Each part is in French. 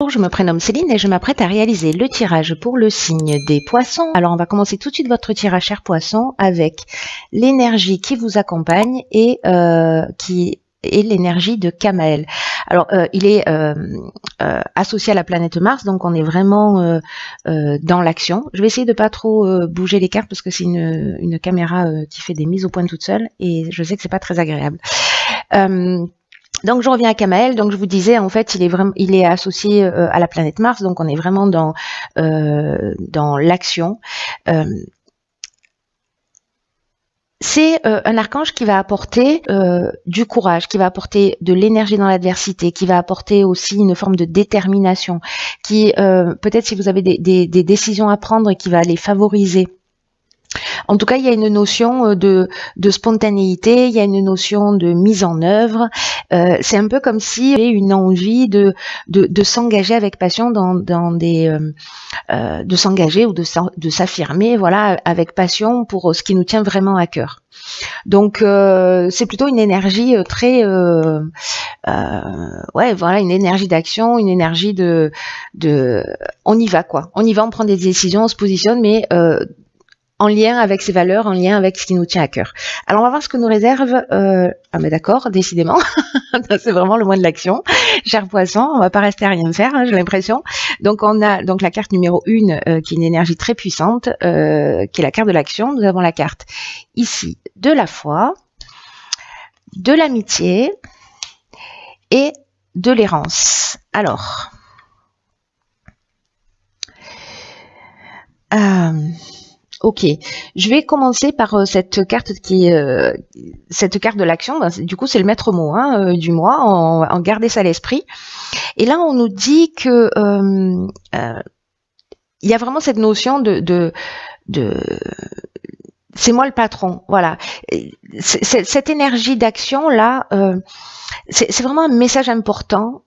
Bonjour, je me prénomme Céline et je m'apprête à réaliser le tirage pour le signe des poissons. Alors on va commencer tout de suite votre tirage, cher poisson, avec l'énergie qui vous accompagne et qui est l'énergie de Kamael. Alors il est associé à la planète Mars, donc on est vraiment dans l'action. Je vais essayer de pas trop bouger les cartes parce que c'est une caméra qui fait des mises au point toute seule et je sais que c'est pas très agréable. Donc je reviens à Kamael. Donc je vous disais, en fait, il est associé à la planète Mars. Donc on est vraiment dans l'action. C'est un archange qui va apporter du courage, qui va apporter de l'énergie dans l'adversité, qui va apporter aussi une forme de détermination, qui peut-être si vous avez des décisions à prendre, qui va les favoriser. En tout cas, il y a une notion de spontanéité, il y a une notion de mise en œuvre. C'est un peu comme si il y avait une envie de s'engager avec passion dans des de s'engager ou de s'affirmer, voilà, avec passion pour ce qui nous tient vraiment à cœur. Donc c'est plutôt une énergie très ouais, voilà, une énergie d'action, une énergie de on y va quoi. On y va, on prend des décisions, on se positionne, mais en lien avec ses valeurs, en lien avec ce qui nous tient à cœur. Alors on va voir ce que nous réserve. Ah mais d'accord, décidément, c'est vraiment le mois de l'action. Cher poisson, on va pas rester à rien faire, hein, j'ai l'impression. Donc on a donc la carte numéro 1 qui est une énergie très puissante, qui est la carte de l'action. Nous avons la carte ici de la foi, de l'amitié et de l'errance. Alors. Ok, je vais commencer par cette carte qui est cette carte de l'action. Ben, du coup, c'est le maître mot du mois. On gardait ça à l'esprit. Et là, on nous dit que il y a vraiment cette notion de c'est moi le patron. Voilà, cette énergie d'action là, c'est vraiment un message important.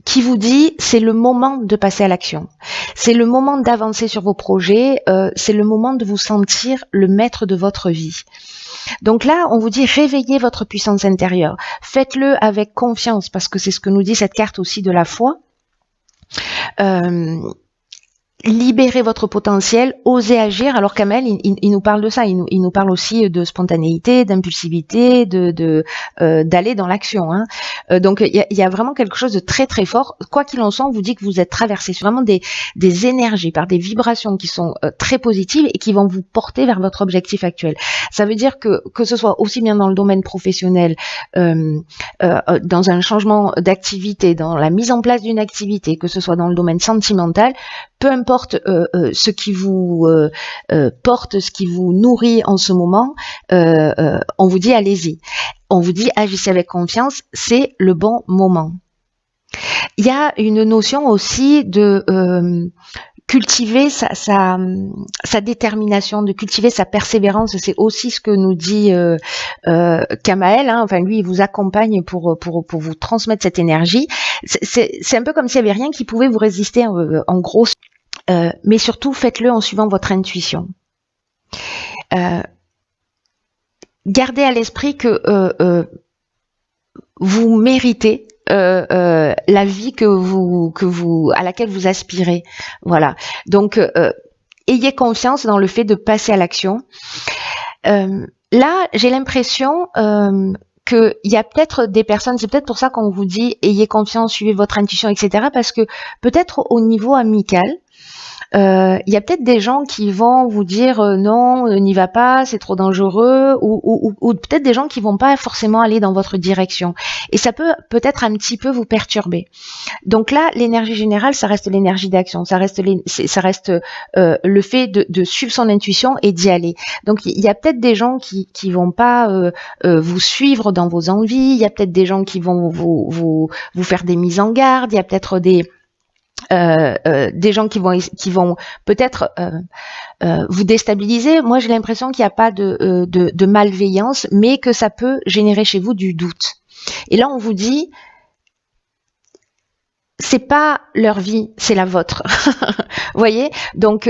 Qui vous dit c'est le moment de passer à l'action, c'est le moment d'avancer sur vos projets, c'est le moment de vous sentir le maître de votre vie. Donc là, on vous dit réveillez votre puissance intérieure, faites-le avec confiance parce que c'est ce que nous dit cette carte aussi de la foi. Libérez votre potentiel, osez agir. Alors Kamael, il nous parle de ça, il nous parle aussi de spontanéité, d'impulsivité, d'aller dans l'action. Hein. Donc il y a vraiment quelque chose de très très fort. Quoi qu'il en soit, on vous dit que vous êtes traversé sur vraiment des énergies, par des vibrations qui sont très positives et qui vont vous porter vers votre objectif actuel. Ça veut dire que ce soit aussi bien dans le domaine professionnel, dans un changement d'activité, dans la mise en place d'une activité, que ce soit dans le domaine sentimental, peu importe ce qui vous porte, ce qui vous nourrit en ce moment, on vous dit allez-y. On vous dit agissez avec confiance, c'est le bon moment. Il y a une notion aussi de cultiver sa détermination, de cultiver sa persévérance. C'est aussi ce que nous dit Kamael. Hein. Enfin, lui, il vous accompagne pour vous transmettre cette énergie. C'est un peu comme s'il n'y avait rien qui pouvait vous résister en gros. Mais surtout, faites-le en suivant votre intuition. Gardez à l'esprit que vous méritez la vie à laquelle vous aspirez. Voilà. Donc, ayez confiance dans le fait de passer à l'action. Là, j'ai l'impression qu'il y a peut-être des personnes, c'est peut-être pour ça qu'on vous dit ayez confiance, suivez votre intuition, etc. Parce que peut-être au niveau amical, il y a peut-être des gens qui vont vous dire non, n'y va pas, c'est trop dangereux, ou peut-être des gens qui vont pas forcément aller dans votre direction. Et ça peut peut-être un petit peu vous perturber. Donc là, l'énergie générale, ça reste l'énergie d'action, ça reste le fait de suivre son intuition et d'y aller. Donc il y a peut-être des gens qui vont pas vous suivre dans vos envies, il y a peut-être des gens qui vont vous faire des mises en garde, il y a peut-être des gens qui vont peut-être vous déstabiliser. Moi, j'ai l'impression qu'il n'y a pas de malveillance, mais que ça peut générer chez vous du doute. Et là, on vous dit, c'est pas leur vie, c'est la vôtre. Vous voyez ? Donc,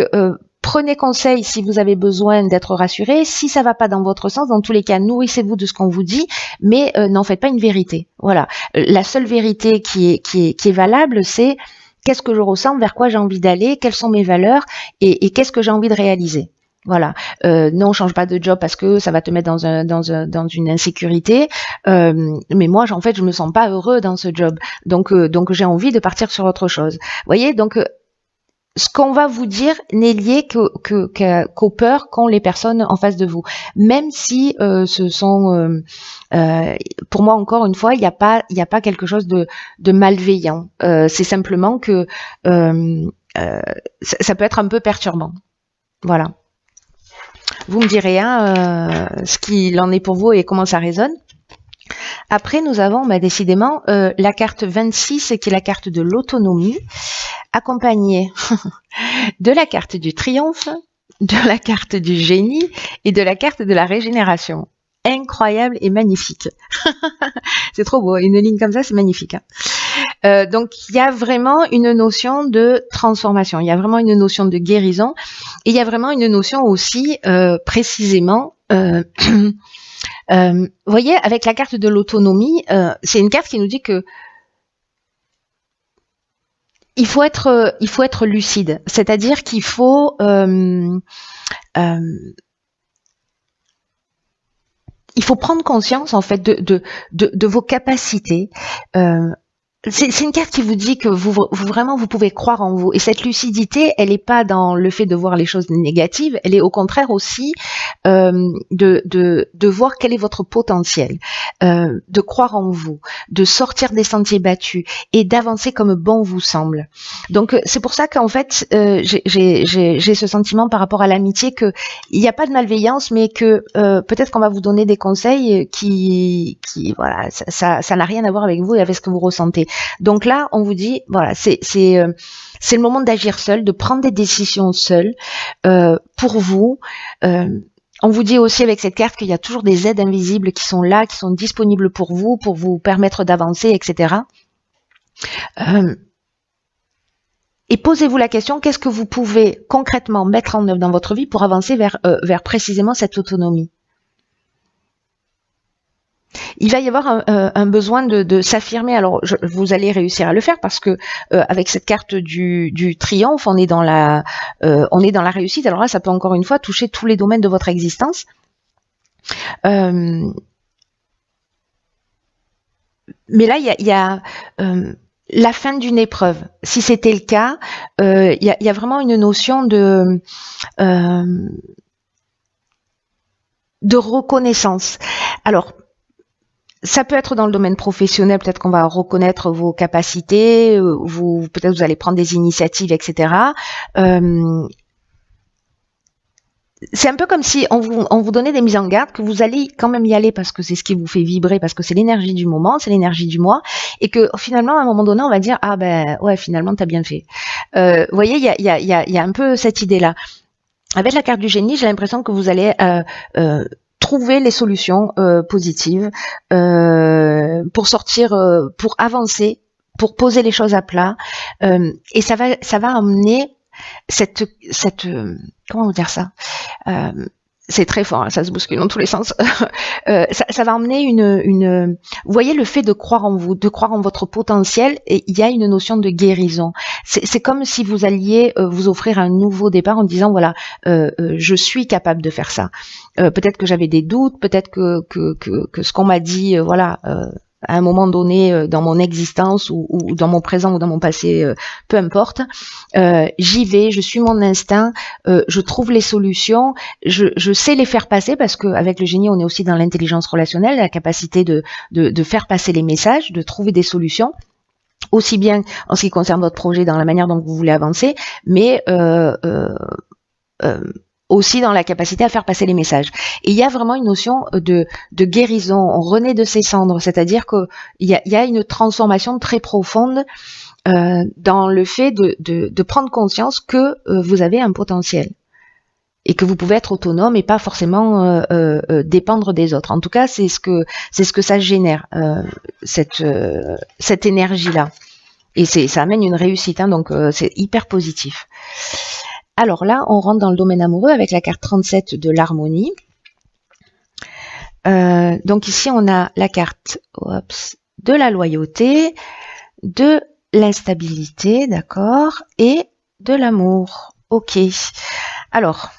prenez conseil si vous avez besoin d'être rassuré. Si ça va pas dans votre sens, dans tous les cas, nourrissez-vous de ce qu'on vous dit, mais n'en faites pas une vérité. Voilà. La seule vérité qui est valable, c'est qu'est-ce que je ressens, vers quoi j'ai envie d'aller, quelles sont mes valeurs et qu'est-ce que j'ai envie de réaliser. Voilà. Non, change pas de job parce que ça va te mettre dans une insécurité. Mais moi, en fait, je me sens pas heureux dans ce job. Donc j'ai envie de partir sur autre chose. Vous voyez, donc ce qu'on va vous dire n'est lié qu'aux peurs qu'ont les personnes en face de vous. Même si ce sont, pour moi encore une fois, il n'y a pas quelque chose de malveillant. C'est simplement que ça peut être un peu perturbant. Voilà. Vous me direz ce qu'il en est pour vous et comment ça résonne. Après, nous avons décidément la carte 26 qui est la carte de l'autonomie, accompagnée de la carte du triomphe, de la carte du génie et de la carte de la régénération. Incroyable et magnifique. C'est trop beau, une ligne comme ça, c'est magnifique. Donc, il y a vraiment une notion de transformation, il y a vraiment une notion de guérison et il y a vraiment une notion aussi, précisément, vous voyez, avec la carte de l'autonomie, c'est une carte qui nous dit que il faut être lucide, c'est-à-dire qu'il faut il faut prendre conscience en fait de vos capacités. C'est une carte qui vous dit que vous vraiment vous pouvez croire en vous et cette lucidité, elle n'est pas dans le fait de voir les choses négatives, elle est au contraire aussi de voir quel est votre potentiel, de croire en vous, de sortir des sentiers battus et d'avancer comme bon vous semble. Donc c'est pour ça qu'en fait j'ai ce sentiment par rapport à l'amitié que il n'y a pas de malveillance, mais que peut-être qu'on va vous donner des conseils qui voilà, ça n'a rien à voir avec vous et avec ce que vous ressentez. Donc là, on vous dit, voilà, c'est le moment d'agir seul, de prendre des décisions seul pour vous. On vous dit aussi avec cette carte qu'il y a toujours des aides invisibles qui sont là, qui sont disponibles pour vous permettre d'avancer, etc. Et posez-vous la question, qu'est-ce que vous pouvez concrètement mettre en œuvre dans votre vie pour avancer vers précisément cette autonomie? Il va y avoir un besoin de s'affirmer. Alors, vous allez réussir à le faire parce que avec cette carte du triomphe, on est dans la réussite. Alors là, ça peut encore une fois toucher tous les domaines de votre existence. Mais là, il y a la fin d'une épreuve. Si c'était le cas, il y a vraiment une notion de reconnaissance. Alors, ça peut être dans le domaine professionnel, peut-être qu'on va reconnaître vos capacités, peut-être vous allez prendre des initiatives, etc. C'est un peu comme si on vous donnait des mises en garde, que vous allez quand même y aller parce que c'est ce qui vous fait vibrer, parce que c'est l'énergie du moment, c'est l'énergie du mois, et que finalement, à un moment donné, on va dire « Ah ben ouais, finalement, t'as bien fait ». Vous voyez, il y a un peu cette idée-là. Avec la carte du génie, j'ai l'impression que vous allez trouver les solutions positives pour sortir, pour avancer, pour poser les choses à plat, et ça va amener cette comment vous dire ça, c'est très fort, hein, ça se bouscule dans tous les sens. Ça va emmener vous voyez, le fait de croire en vous, de croire en votre potentiel, et il y a une notion de guérison. C'est comme si vous alliez vous offrir un nouveau départ en disant voilà, je suis capable de faire ça. Peut-être que j'avais des doutes, peut-être que ce qu'on m'a dit, voilà. À un moment donné dans mon existence ou dans mon présent ou dans mon passé, peu importe, j'y vais, je suis mon instinct, je trouve les solutions, je sais les faire passer parce qu'avec le génie on est aussi dans l'intelligence relationnelle, la capacité de faire passer les messages, de trouver des solutions, aussi bien en ce qui concerne votre projet, dans la manière dont vous voulez avancer, mais aussi dans la capacité à faire passer les messages. Et il y a vraiment une notion de guérison, on renaît de ses cendres, c'est-à-dire qu'il y a une transformation très profonde dans le fait de prendre conscience que vous avez un potentiel et que vous pouvez être autonome et pas forcément dépendre des autres. En tout cas, c'est ce que ça génère, cette énergie-là. Et ça amène une réussite, hein, donc c'est hyper positif. Alors là, on rentre dans le domaine amoureux avec la carte 37 de l'harmonie. Donc ici, on a la carte de la loyauté, de l'instabilité, d'accord, et de l'amour. Ok. Alors,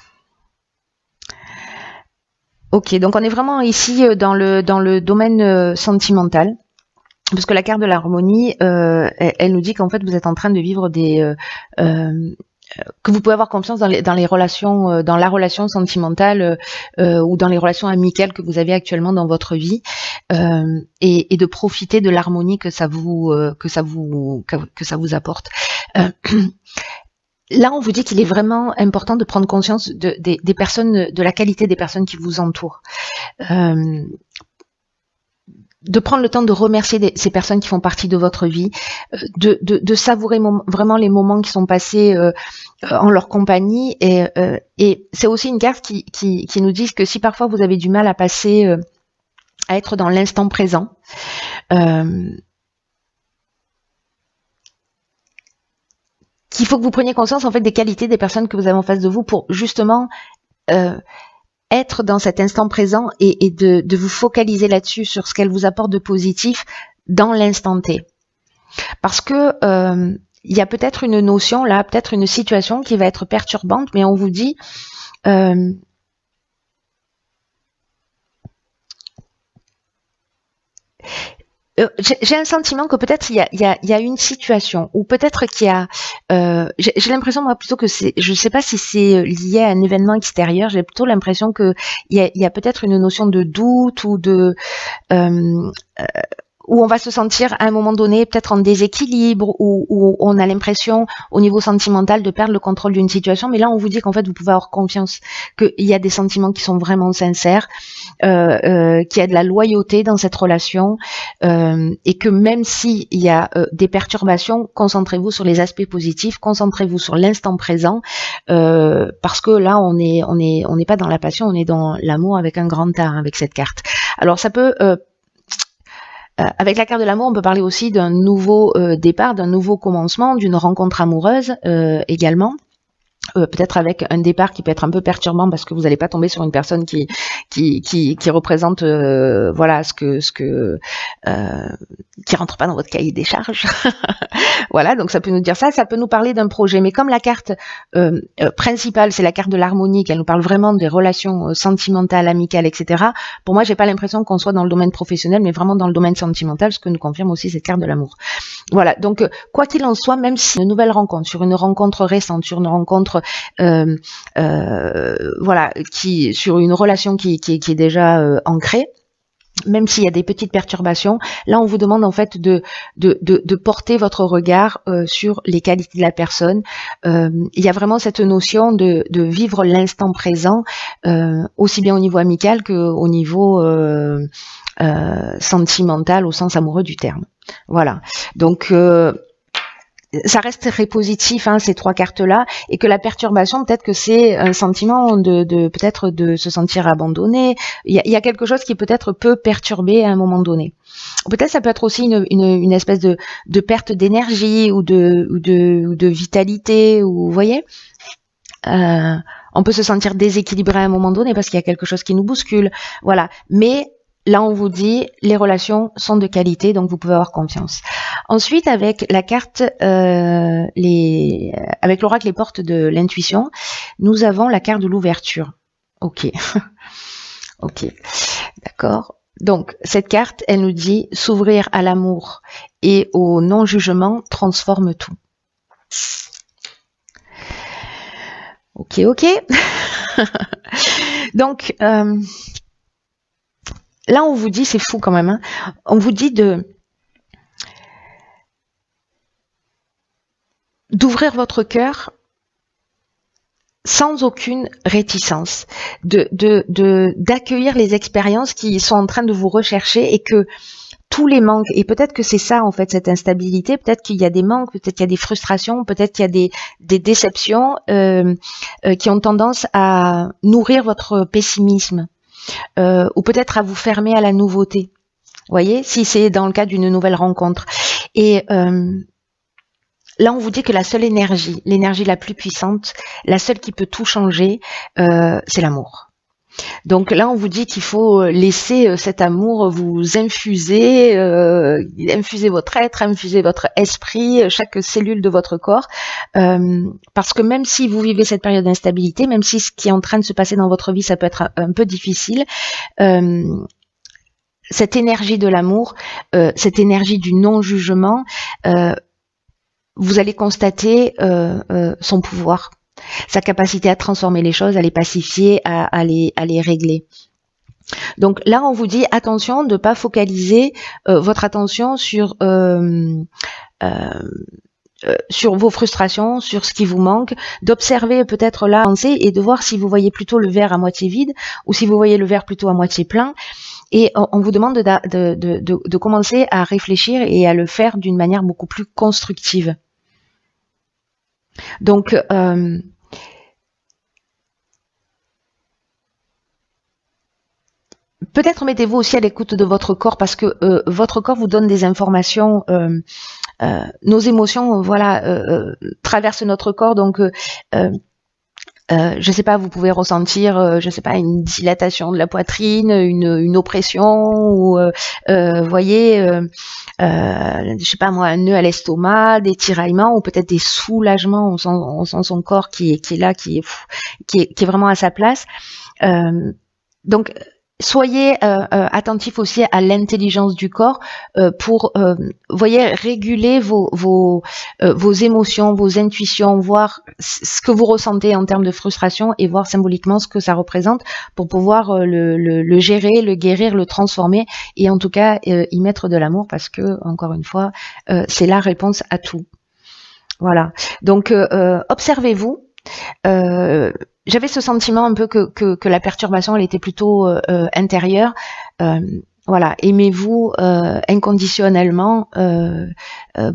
ok, donc on est vraiment ici dans le domaine sentimental. Parce que la carte de l'harmonie, elle nous dit qu'en fait vous êtes en train de vivre que vous pouvez avoir confiance dans les relations, dans la relation sentimentale ou dans les relations amicales que vous avez actuellement dans votre vie, et de profiter de l'harmonie que ça vous apporte. Là, on vous dit qu'il est vraiment important de prendre conscience des personnes, de la qualité des personnes qui vous entourent. De prendre le temps de remercier ces personnes qui font partie de votre vie, de savourer vraiment les moments qui sont passés en leur compagnie. Et c'est aussi une carte qui nous dit que si parfois vous avez du mal à passer, à être dans l'instant présent, qu'il faut que vous preniez conscience en fait des qualités des personnes que vous avez en face de vous pour justement être dans cet instant présent et de vous focaliser là-dessus, sur ce qu'elle vous apporte de positif dans l'instant T. Parce que il y a peut-être une notion là, peut-être une situation qui va être perturbante, mais on vous dit j'ai un sentiment que peut-être il y a une situation, ou peut-être qu'il y a j'ai l'impression moi plutôt que c'est, je sais pas si c'est lié à un événement extérieur, j'ai plutôt l'impression que il y a peut-être une notion de doute ou de où on va se sentir à un moment donné peut-être en déséquilibre, où on a l'impression au niveau sentimental de perdre le contrôle d'une situation, mais là on vous dit qu'en fait vous pouvez avoir confiance qu'il y a des sentiments qui sont vraiment sincères, qu'il y a de la loyauté dans cette relation, et que même s'il y a des perturbations, concentrez-vous sur les aspects positifs, concentrez-vous sur l'instant présent, parce que là on n'est pas dans la passion, on est dans l'amour avec un grand A avec cette carte. Alors ça peut avec la carte de l'amour, on peut parler aussi d'un nouveau départ, d'un nouveau commencement, d'une rencontre amoureuse également. Peut-être avec un départ qui peut être un peu perturbant parce que vous n'allez pas tomber sur une personne qui représente voilà ce que qui rentre pas dans votre cahier des charges. Voilà, donc ça peut nous dire ça peut nous parler d'un projet, mais comme la carte principale c'est la carte de l'harmonie, qu'elle nous parle vraiment des relations sentimentales, amicales, etc. Pour moi, j'ai pas l'impression qu'on soit dans le domaine professionnel, mais vraiment dans le domaine sentimental, ce que nous confirme aussi cette carte de l'amour. Voilà, donc quoi qu'il en soit, même si une nouvelle rencontre, sur une rencontre récente, sur une rencontre voilà, sur une relation qui est déjà ancrée, même s'il y a des petites perturbations, là on vous demande en fait de porter votre regard sur les qualités de la personne. Il y a vraiment cette notion de vivre l'instant présent, aussi bien au niveau amical qu'au niveau sentimental au sens amoureux du terme. Voilà, donc ça reste très positif, hein, ces trois cartes-là, et que la perturbation, peut-être que c'est un sentiment peut-être de se sentir abandonné. Il y a quelque chose qui peut-être peut perturber à un moment donné. Peut-être ça peut être aussi une espèce de perte d'énergie ou de vitalité, ou vous voyez. On peut se sentir déséquilibré à un moment donné parce qu'il y a quelque chose qui nous bouscule. Voilà, mais là, on vous dit, les relations sont de qualité, donc vous pouvez avoir confiance. Ensuite, avec la carte, avec l'oracle les portes de l'intuition, nous avons la carte de l'ouverture. Ok, ok, d'accord. Donc, cette carte, elle nous dit, s'ouvrir à l'amour et au non-jugement transforme tout. Ok, ok. Donc, là, on vous dit, c'est fou quand même, hein, on vous dit d'ouvrir votre cœur sans aucune réticence, d'accueillir les expériences qui sont en train de vous rechercher, et que tous les manques, et peut-être que c'est ça en fait cette instabilité, peut-être qu'il y a des manques, peut-être qu'il y a des frustrations, peut-être qu'il y a des déceptions qui ont tendance à nourrir votre pessimisme. Ou peut-être à vous fermer à la nouveauté. Vous voyez, si c'est dans le cas d'une nouvelle rencontre. Et là, on vous dit que la seule énergie, l'énergie la plus puissante, la seule qui peut tout changer, c'est l'amour. Donc là, on vous dit qu'il faut laisser cet amour vous infuser, infuser votre être, infuser votre esprit, chaque cellule de votre corps, parce que même si vous vivez cette période d'instabilité, même si ce qui est en train de se passer dans votre vie, ça peut être un peu difficile, cette énergie de l'amour, cette énergie du non-jugement, vous allez constater son pouvoir, sa capacité à transformer les choses, à les pacifier, à les régler. Donc là, on vous dit attention de ne pas focaliser votre attention sur vos frustrations, sur ce qui vous manque, d'observer peut-être la pensée et de voir si vous voyez plutôt le verre à moitié vide ou si vous voyez le verre plutôt à moitié plein. Et on vous demande de commencer à réfléchir et à le faire d'une manière beaucoup plus constructive. Donc, peut-être mettez-vous aussi à l'écoute de votre corps parce que votre corps vous donne des informations. Nos émotions, voilà, traversent notre corps. Donc, je sais pas, vous pouvez ressentir, je sais pas, une dilatation de la poitrine, une oppression, ou voyez, je sais pas moi, un nœud à l'estomac, des tiraillements, ou peut-être des soulagements. On sent son corps qui est là, qui est vraiment à sa place. Donc soyez attentifs aussi à l'intelligence du corps pour, voyez, réguler vos émotions, vos intuitions, voir ce que vous ressentez en termes de frustration et voir symboliquement ce que ça représente pour pouvoir le gérer, le guérir, le transformer et en tout cas y mettre de l'amour parce que, encore une fois, c'est la réponse à tout. Voilà. Donc, observez-vous. J'avais ce sentiment un peu que la perturbation, elle était plutôt intérieure. Voilà, aimez-vous inconditionnellement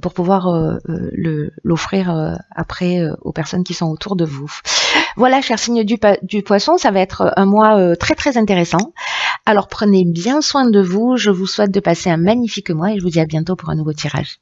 pour pouvoir l'offrir après aux personnes qui sont autour de vous. Voilà, chers signes du poisson, ça va être un mois très très intéressant. Alors prenez bien soin de vous, je vous souhaite de passer un magnifique mois et je vous dis à bientôt pour un nouveau tirage.